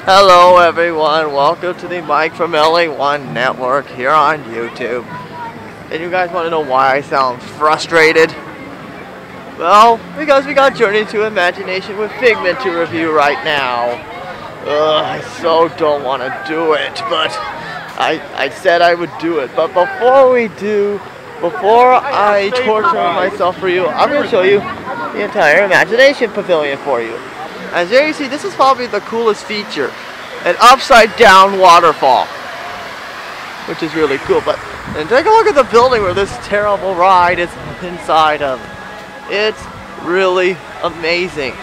Hello everyone, welcome to the Mike from LA1 Network here on YouTube. And you guys want to know why I sound frustrated? Well, because we got Journey to Imagination with Figment to review right now. I so don't want to do it, but I said I would do it. But before I torture myself for you, I'm going to show you the entire Imagination Pavilion for you. As you see, this is probably the coolest feature, an upside down waterfall, which is really cool. And take a look at the building where this terrible ride is inside of. It's really amazing.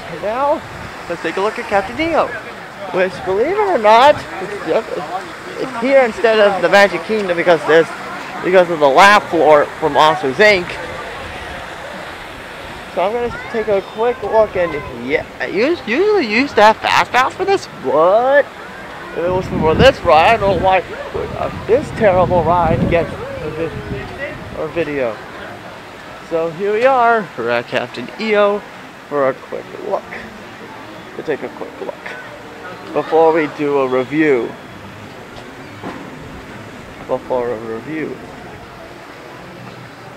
And now, let's take a look at Captain EO, which, believe it or not, it's here instead of the Magic Kingdom because of the lab floor from Monsters Inc. So I'm going to take a quick look, and yeah, I usually used to have Fast Pass for this. What? If it was for this ride, I don't know why this terrible ride gets a video. So here we are, we're at Captain EO for a quick look. To take a quick look before we do a review.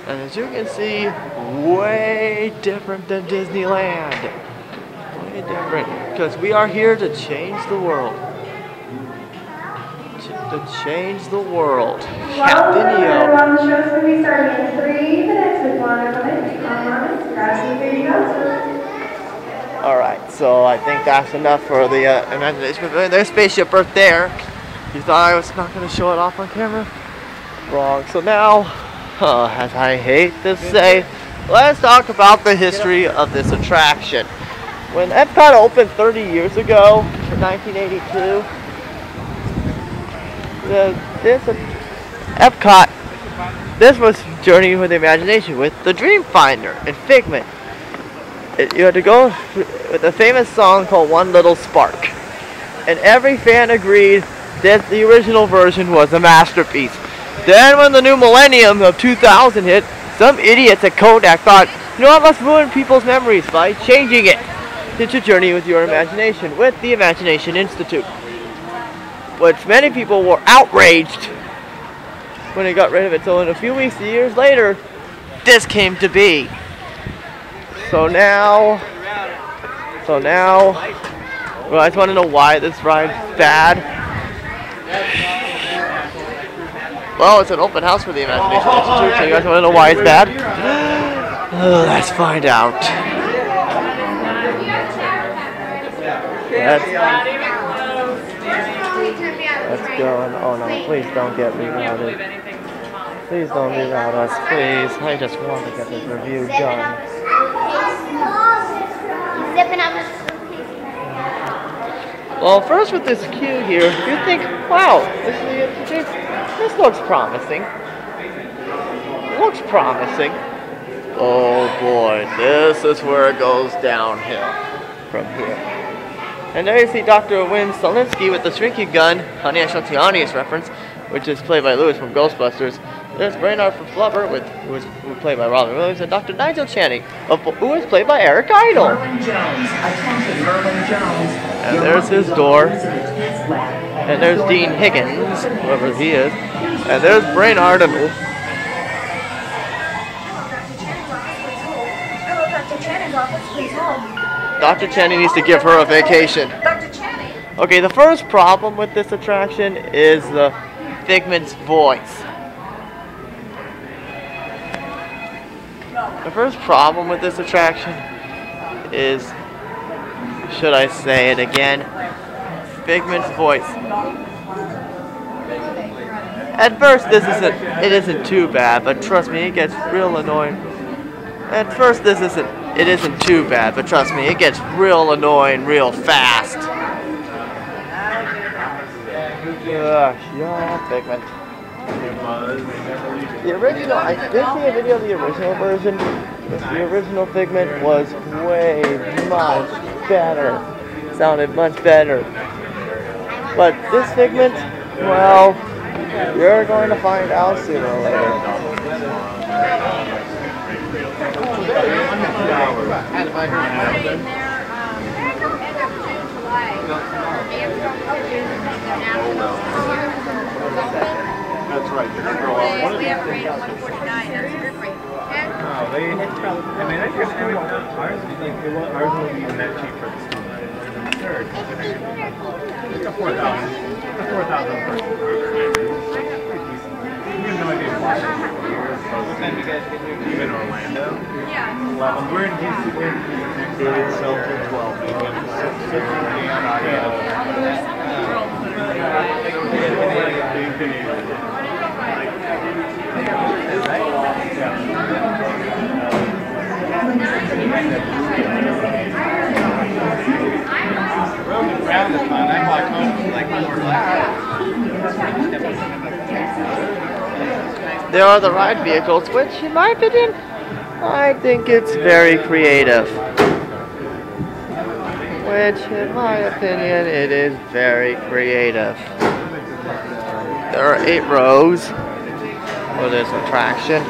And as you can see, way different than Disneyland. Way different, because we are here to change the world. To change the world. Captain EO. Everyone, the show's going to be starting in 3 minutes with one of them. Grab some food, go. Alright, so I think that's enough for the Imagination Pavilion. There's Spaceship Earth there. You thought I was not going to show it off on camera? Wrong. So now, as I hate to say, let's talk about the history of this attraction. When Epcot opened 30 years ago, in 1982, this was Journey with the Imagination with the Dream Finder and Figment. You had to go with a famous song called One Little Spark. And every fan agreed that the original version was a masterpiece. Then when the new millennium of 2000 hit, some idiots at Kodak thought, you know what, let's ruin people's memories by changing it to Journey with Your Imagination with the Imagination Institute. Which many people were outraged when they got rid of it. So in a few weeks, years later, this came to be. So now, well, I just want to know why this ride's bad. Well, it's an open house for the Imagination Institute, so you guys want to know why it's bad? Let's find out. Let's go. Oh no, please don't get rerouted. Please don't reroute us, please. I just want to get this review done. Well, first with this queue here, you think, wow, this looks promising. Looks promising. Oh boy, this is where it goes downhill from here. And there you see Dr. Wynne Stalinsky with the shrinking gun, Honey, I Shrunk the Audience reference, which is played by Lewis from Ghostbusters. There's Brainard from Flubber, who was played by Robin Williams, and Dr. Nigel Channing, who was played by Eric Idle. And there's his door. And there's Dean Higgins, whoever he is. And there's Brainard and Dr. Channing needs to give her a vacation. Okay, the first problem with this attraction is the Figment's voice. The first problem with this attraction is, should I say it again, Figment's voice. At first, it isn't too bad, but trust me, it gets real annoying. At first, it isn't too bad, but trust me, it gets real annoying real fast. Yeah, Figment. The original, I did see a video of the original version. The original Figment was way much better. Sounded much better. But this Figment, well, you're going to find out sooner or later. That's right. They're gonna grow up. One of these things. Oh, they. I mean, I guess ours won't be even that cheap for the student. Third. It's a 4,000. It's a 4,000 person. You have no idea why. What time do you guys get here? You in Orlando? Yeah. 11. We're in DC. It's till 12. There are the ride vehicles, which, in my opinion, I think it's very creative. Which, in my opinion, it is very creative. There are 8 rows for this attraction.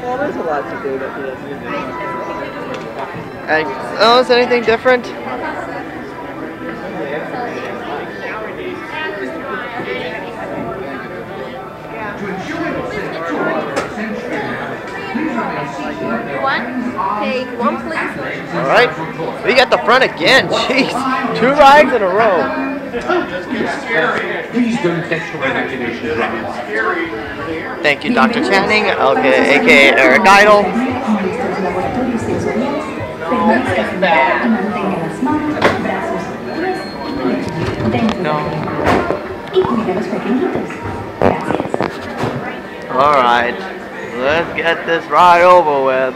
Well, there's a lot to do with this. Oh, is anything different? Take one, please. Alright, we got the front again. Jeez, 2 rides in a row. Please don't let your imagination run. Thank you, Dr. Channing, okay, aka Eric Idle. No. Alright, let's get this ride over with.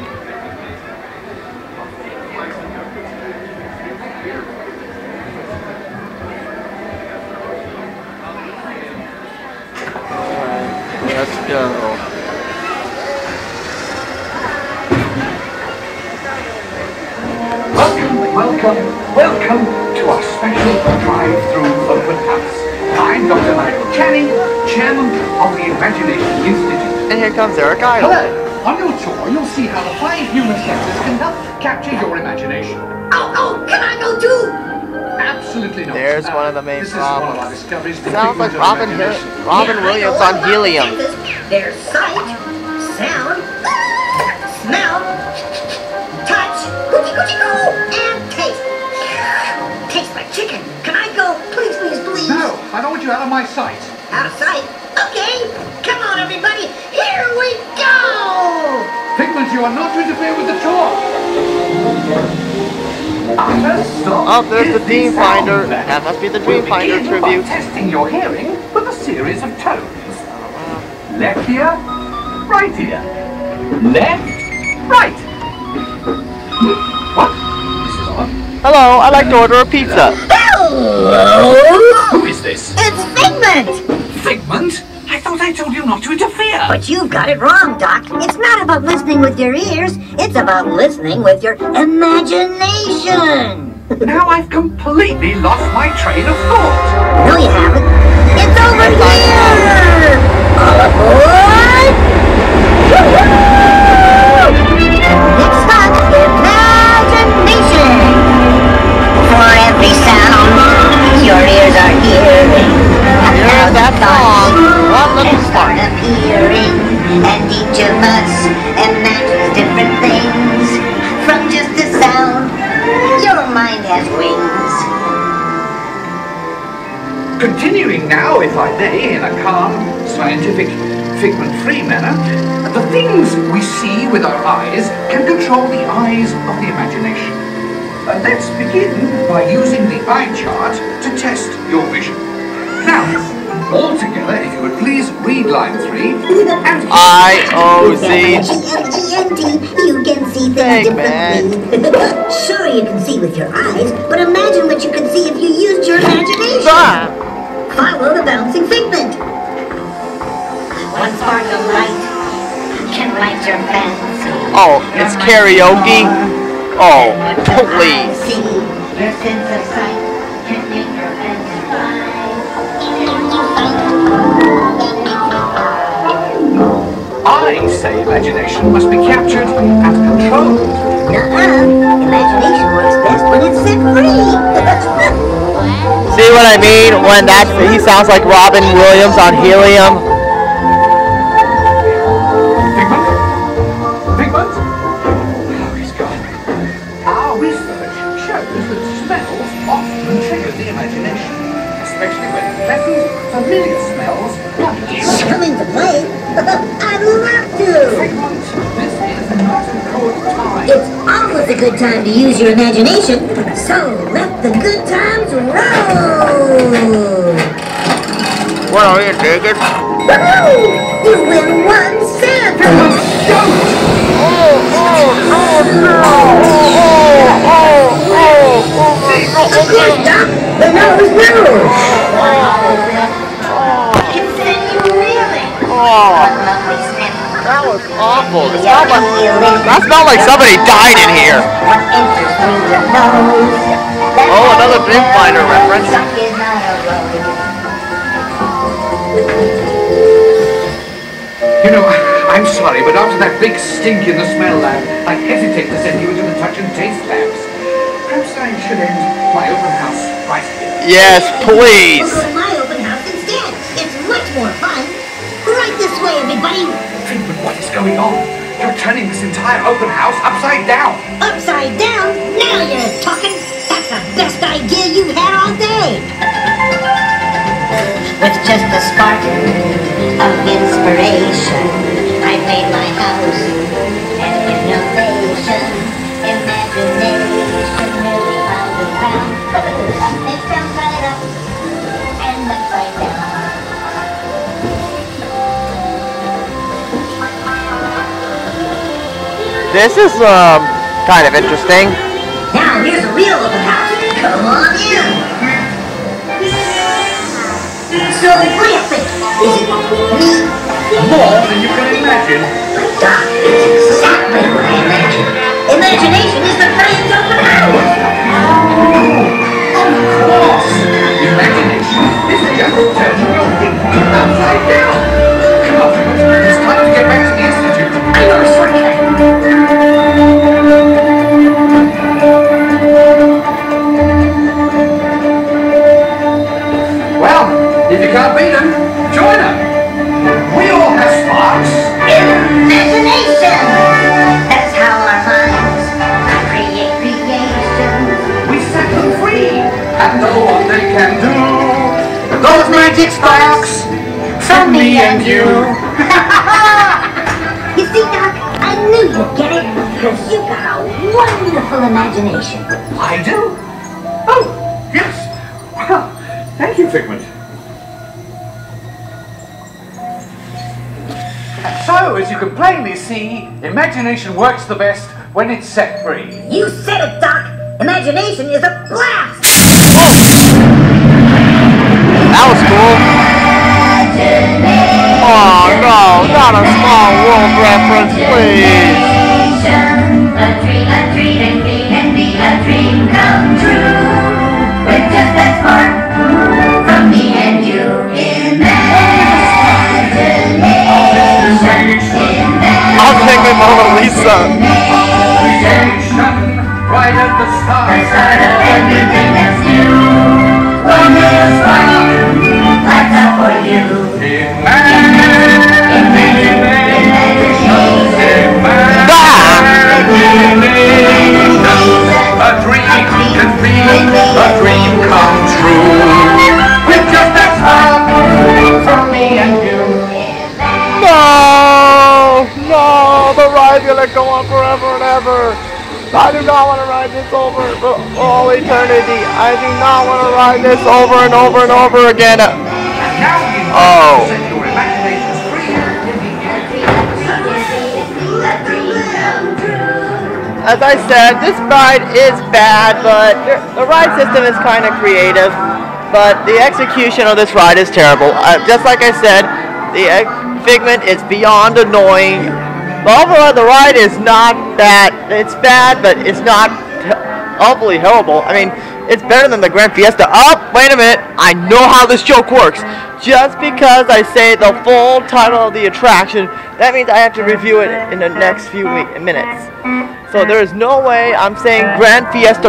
Let's go. Welcome to our special drive-through open house. I'm Dr. Michael Channing, Chairman of the Imagination Institute. And here comes Eric Idle. Hello. On your tour, you'll see how the 5 human senses can help capture your imagination. Oh, can I go too? Absolutely not. There's one of the main This is one of our problems. discoveries. Sounds like Robin Williams on helium. There's sight, sound, smell, touch, and taste. Tastes like chicken. Can I go? Please, please, please. No, I don't want you out of my sight. Out of sight? Okay. Come on, everybody. Here we go. Figment, you are not to interfere with the tour. Oh, there's the Dream Finder. That must be the Dream Finder tribute. Testing your hearing with a series of tones. Left ear, right ear. Left, right. What? This is odd. Hello, I'd like to order a pizza. Hello. Who is this? It's Figment. Figment? I thought I told you not to interfere. But you've got it wrong, Doc. It's not about listening with your ears. It's about listening with your imagination. Now I've completely lost my train of thought. No, you haven't. It's over here! All aboard! It's called imagination. For every sound your ears are hearing, Here's that song. One little start spark. appearing, and each of us imagines different things. From just a sound, your mind has wings. Continuing now, if I may, in a calm, scientific, figment-free manner, the things we see with our eyes can control the eyes of the imagination. Let's begin by using the eye chart to test your vision. Now, all together, if you would please read line 3 and I-O-Z. F-G-M-E-N-T, you can see things differently. Sure, you can see with your eyes, but imagine what you could see if you used your imagination. Follow the bouncing figment. One spark of light can light your fancy. Oh, it's karaoke? Oh, please. Your sense of sight can make your fancy fly. I say imagination must be captured and controlled. Nuh-uh. Imagination works best when it's set free. See what I mean? When he sounds like Robin Williams on Helium. Figment? Figment? Oh, he's gone. Our research shows that smells often trigger the imagination, especially when pleasant, familiar smells like you. Coming to play? I'd love to. Figment, this is not a good time. It's always a good time to use your imagination, so let the good times roll! What are you digging? Woohoo! You win one cent! Good duck! The nose moves! That was awful. That smelled like somebody died in here. Oh, another Dreamfinder reference. You know, I'm sorry, but after that big stink in the smell lab, I hesitate to send you into the touch and taste labs. Perhaps I should end my open house right here. Yes, please. We'll go to my open house instead. It's much more fun. Right this way, everybody. Figment, what is going on? You're turning this entire open house upside down. Upside down? Now you're talking. That's the best idea you've had all day. With just a spark of inspiration, I made my house an innovation. Imagination really found a ground. It fell right up and upside down. This is kind of interesting. Now here's a real open house. Come on in. So what do you think? Is it neat? More than you can imagine. Doc, it's exactly what I imagined. Imagination is the brain's open house. Of course. Imagination is just turning your thinking upside down. Come on, Figment. It's time to get back to the Institute. I know, sorry. If you can't beat them, join them. We all have sparks. Imagination! That's how our minds create creations. We set them free and know what they can do. Those magic sparks from me and you. You see, Doc, I knew you'd get it because you got a wonderful imagination. I do? Oh, yes. Well, thank you, Figment. So, as you can plainly see, imagination works the best when it's set free. You said it, Doc. Imagination is a blast. That was cool. Oh no, not a small world reference, please. A dream can be a dream come true. With just that spark from me and you. I'll take my Mona Lisa. Right at the start. The start of everything that's new. One little spark lights up for you. A dream can be a dream come true. With just that spark from me and you. No, the ride's gonna go on forever and ever. I do not want to ride this over for all eternity. I do not want to ride this over and over and over again. Oh. As I said, this ride is bad, but the ride system is kind of creative. But the execution of this ride is terrible. Just like I said, the Figment is beyond annoying. But overall, the ride is not bad. It's bad, but it's not awfully horrible. I mean, it's better than the Grand Fiesta. Oh, wait a minute. I know how this joke works. Just because I say the full title of the attraction, that means I have to review it in the next few minutes. So there is no way I'm saying Grand Fiesta.